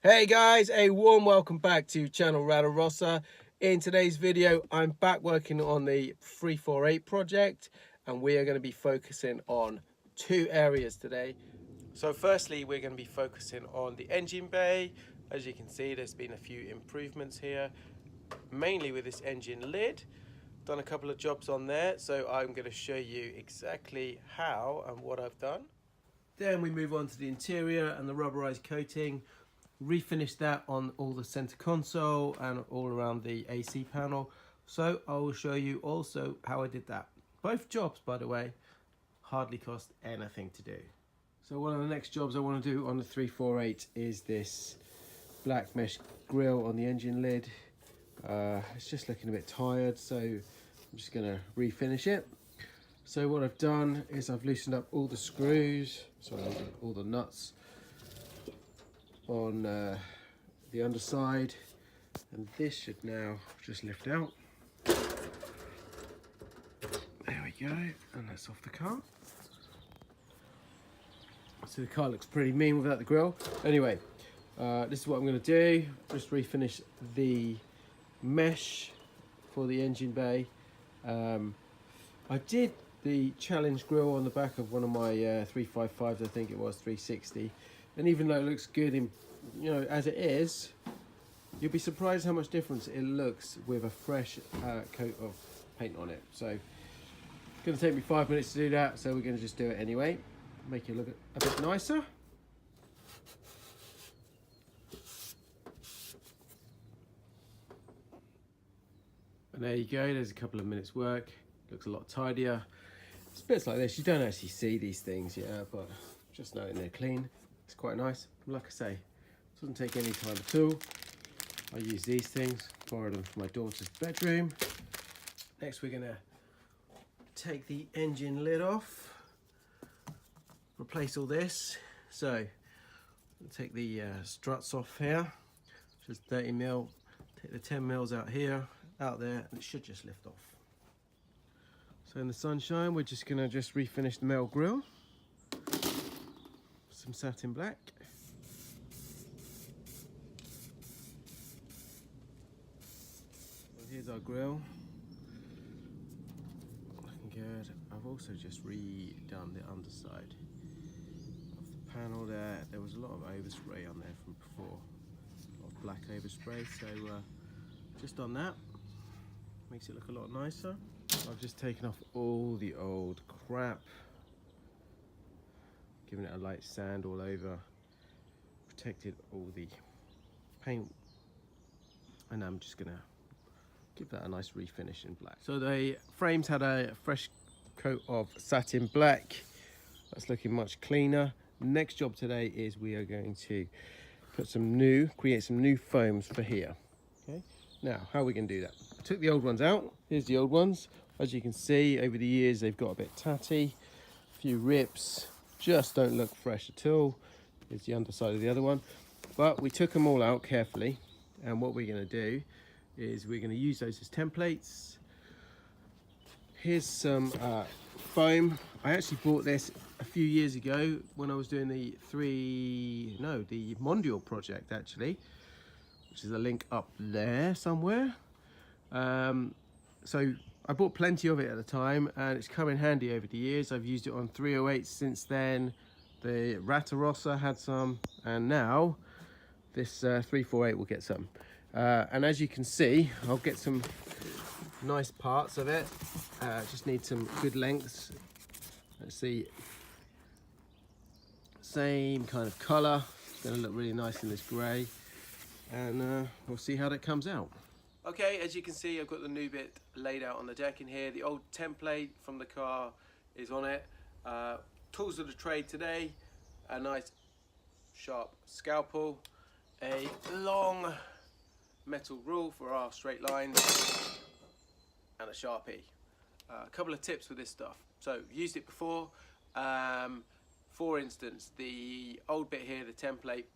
Hey guys, a warm welcome back to channel Ratarossa. In today's video, I'm back working on the 348 project and we are going to be focusing on two areas today. So firstly, we're going to be focusing on the engine bay. As you can see, there's been a few improvements here, mainly with this engine lid. Done a couple of jobs on there, so I'm going to show you exactly how and what I've done. Then we move on to the interior and the rubberized coating. Refinish that on all the center console and all around the AC panel. So I will show you also how I did that. Both jobs, by the way, hardly cost anything to do. So one of the next jobs I want to do on the 348 is this black mesh grille on the engine lid. It's just looking a bit tired, so I'm just going to refinish it. So what I've done is I've loosened up all the screws, all the nuts on the underside, and this should now just lift out. There we go, and that's off the car. So the car looks pretty mean without the grille. Anyway, this is what I'm going to do. Just refinish the mesh for the engine bay. I did the challenge grille on the back of one of my 355s, I think it was 360. And even though it looks good in, as it is, you'll be surprised how much difference it looks with a fresh coat of paint on it. So it's going to take me 5 minutes to do that, so we're going to just do it anyway. Make it look a bit nicer. And there you go, there's a couple of minutes work. Looks a lot tidier. It's bits like this, you don't actually see these things, but just knowing they're clean, it's quite nice. Like I say, it doesn't take any time at all. I use these things, borrowed them from my daughter's bedroom. Next we're gonna take the engine lid off, replace all this. So take the struts off here, just 30 mil, take the 10 mils out here, out there, and it should just lift off. So in the sunshine, we're just gonna refinish the metal grille. Some satin black. Well, here's our grille. Looking good. I've also just redone the underside of the panel there. There was a lot of overspray on there from before. A lot of black overspray, so just on that. Makes it look a lot nicer. I've just taken off all the old crap, giving it a light sand all over, protected all the paint, and I'm just gonna give that a nice refinish in black. So the frames had a fresh coat of satin black. That's looking much cleaner. Next job today is we are going to create some new foams for here. Okay, now how are we gonna do that? I took the old ones out. Here's the old ones. As you can see, over the years they've got a bit tatty, a few rips, just don't look fresh at all. Here's the underside of the other one. But we took them all out carefully, and what we're going to do is we're going to use those as templates. Here's some foam. I actually bought this a few years ago when I was doing the Mondial project, actually, which is a link up there somewhere. So I bought plenty of it at the time, and it's come in handy over the years. I've used it on 308 since then. The Ratarossa had some, and now this 348 will get some. And as you can see, I'll get some nice parts of it. Just need some good lengths. Let's see, same kind of color. It's going to look really nice in this grey, and we'll see how that comes out. Okay, as you can see, I've got the new bit laid out on the deck in here. The old template from the car is on it. Tools of the trade today: a nice sharp scalpel, a long metal rule for our straight lines, and a Sharpie. A couple of tips with this stuff. So, used it before. For instance, the old bit here, the template,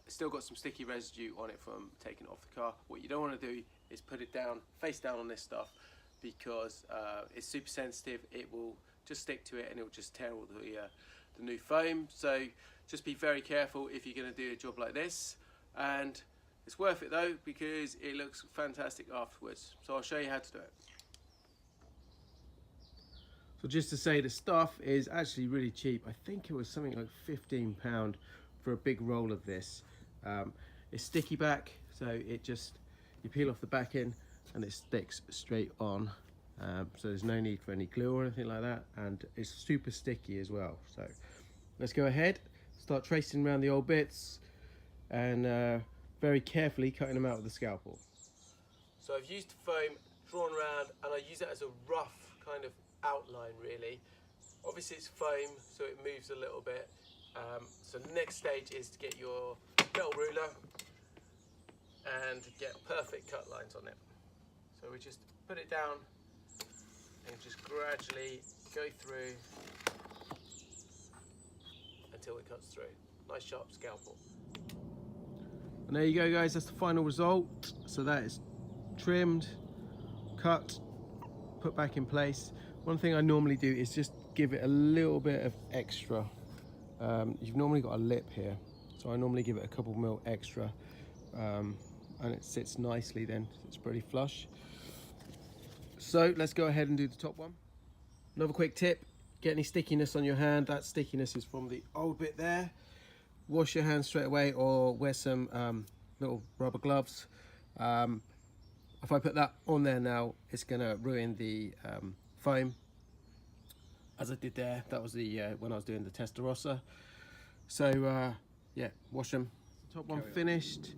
still got some sticky residue on it from taking it off the car. What you don't want to do is put it down, face down on this stuff, because it's super sensitive. It will just stick to it and it will just tear all the new foam. So just be very careful if you're going to do a job like this. and it's worth it though because it looks fantastic afterwards. So I'll show you how to do it. So just to say, the stuff is actually really cheap. I think it was something like £15 for a big roll of this. It's sticky back, so it just, you peel off the back end and it sticks straight on. So there's no need for any glue or anything like that, and it's super sticky as well. So let's go ahead, start tracing around the old bits and very carefully cutting them out with the scalpel. So I've used foam drawn around, and I use it as a rough kind of outline really. Obviously it's foam, so it moves a little bit. So the next stage is to get your metal ruler and get perfect cut lines on it. So we just put it down and just gradually go through until it cuts through. Nice sharp scalpel. And there you go guys, that's the final result. So that is trimmed, cut, put back in place. One thing I normally do is just give it a little bit of extra. You've normally got a lip here, so I normally give it a couple mil extra, and it sits nicely then, it's pretty flush. So let's go ahead and do the top one. Another quick tip, get any stickiness on your hand, that stickiness is from the old bit there. Wash your hands straight away or wear some little rubber gloves. If I put that on there now, it's gonna ruin the foam, as I did there. That was the when I was doing the Ratarossa. So yeah, wash them. Top one finished.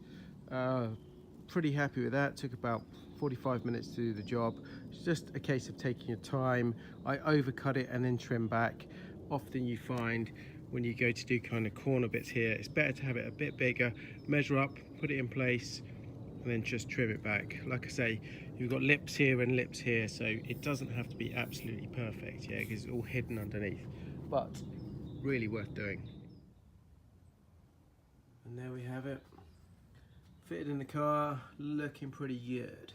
Pretty happy with that. Took about 45 minutes to do the job. It's just a case of taking your time. I overcut it and then trim back. Often you find when you go to do kind of corner bits here, it's better to have it a bit bigger, measure up, put it in place, and then just trim it back. Like I say, you've got lips here and lips here, so it doesn't have to be absolutely perfect, yeah, because it's all hidden underneath, but really worth doing. And there we have it, fitted in the car, looking pretty good.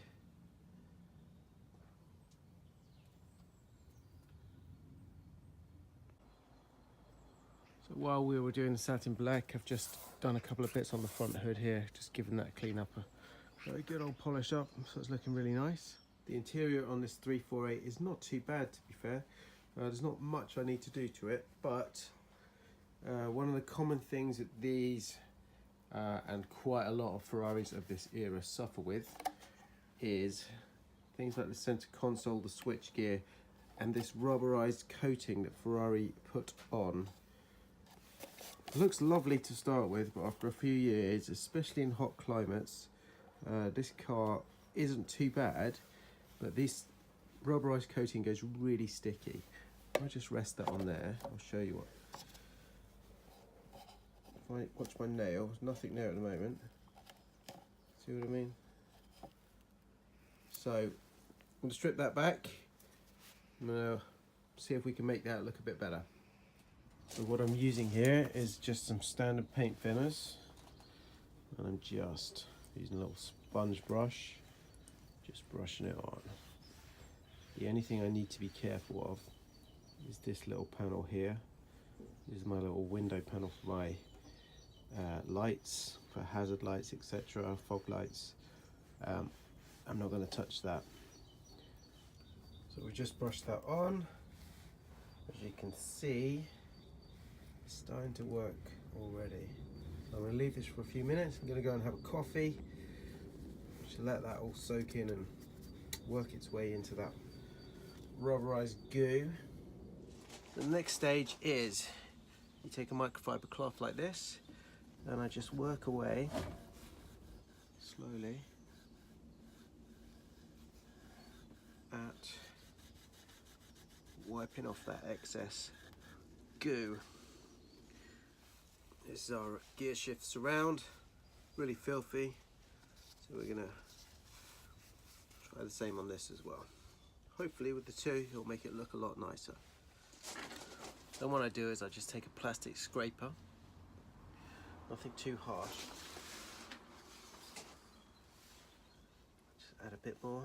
So while we were doing the satin black, I've just done a couple of bits on the front hood here, just giving that a clean up, a very good old polish up, so it's looking really nice. The interior on this 348 is not too bad, to be fair. There's not much I need to do to it, but one of the common things that these and quite a lot of Ferraris of this era suffer with is things like the center console, the switch gear, and this rubberized coating that Ferrari put on. It looks lovely to start with, but after a few years, especially in hot climates, this car isn't too bad, but this rubberized coating goes really sticky. If I just rest that on there, I'll show you what. If I watch my nail, there's nothing there at the moment. See what I mean? So I'm going to strip that back. I'm going to see if we can make that look a bit better. So what I'm using here is just some standard paint thinners, and I'm just using a little sponge brush, just brushing it on. The only thing I need to be careful of is this little panel here. This is my little window panel for my lights, for hazard lights, etc., fog lights. I'm not going to touch that. So we just brushed that on. As you can see, it's starting to work already. So I'm going to leave this for a few minutes. I'm going to go and have a coffee. Just let that all soak in and work its way into that rubberized goo. The next stage is you take a microfiber cloth like this, and I just work away slowly at wiping off that excess goo. This is our gear shift surround, really filthy, so we're gonna try the same on this as well. Hopefully with the two it'll make it look a lot nicer. Then what I do is I just take a plastic scraper, nothing too harsh, just add a bit more,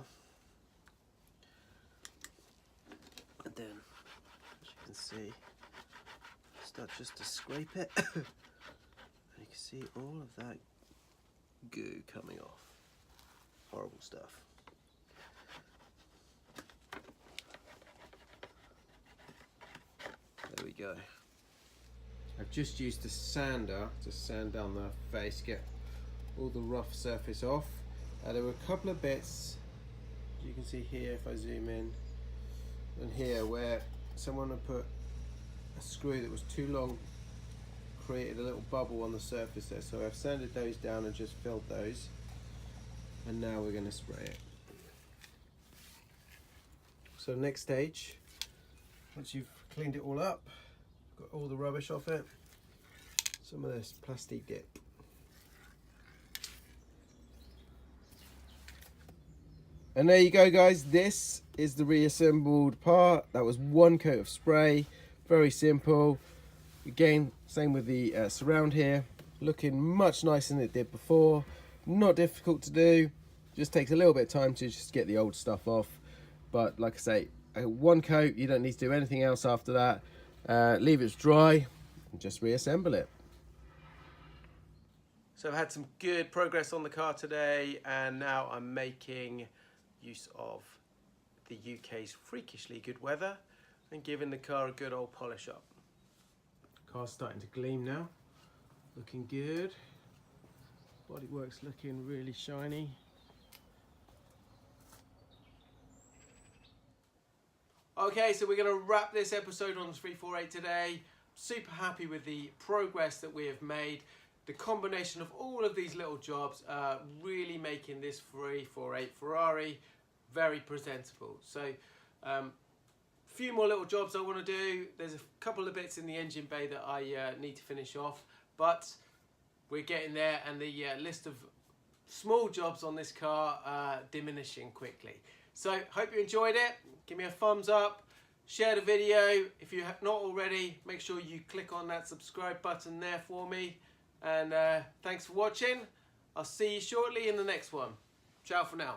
and then as you can see, start just to scrape it. And you can see all of that goo coming off. Horrible stuff. There we go. I've just used a sander to sand down the face, get all the rough surface off. There were a couple of bits, you can see here if I zoom in, and here where someone had put a screw that was too long, created a little bubble on the surface there. So I've sanded those down and just filled those, and now we're going to spray it. So next stage, once you've cleaned it all up, got all the rubbish off it, some of this plastic dip. And there you go, guys, this is the reassembled part. That was one coat of spray, very simple. Again, same with the surround here, looking much nicer than it did before. Not difficult to do, just takes a little bit of time to just get the old stuff off. But like I say, one coat, you don't need to do anything else after that. Leave it dry and just reassemble it. So I've had some good progress on the car today, and now I'm making use of the UK's freakishly good weather and giving the car a good old polish up. Car's starting to gleam now, looking good. Bodywork's looking really shiny. Okay, so we're going to wrap this episode on 348 today. Super happy with the progress that we have made. The combination of all of these little jobs really making this 348 Ferrari very presentable. So few more little jobs I want to do. There's a couple of bits in the engine bay that I need to finish off, but we're getting there, and the list of small jobs on this car diminishing quickly. So hope you enjoyed it. Give me a thumbs up, share the video. If you have not already, make sure you click on that subscribe button there for me. And thanks for watching. I'll see you shortly in the next one. Ciao for now.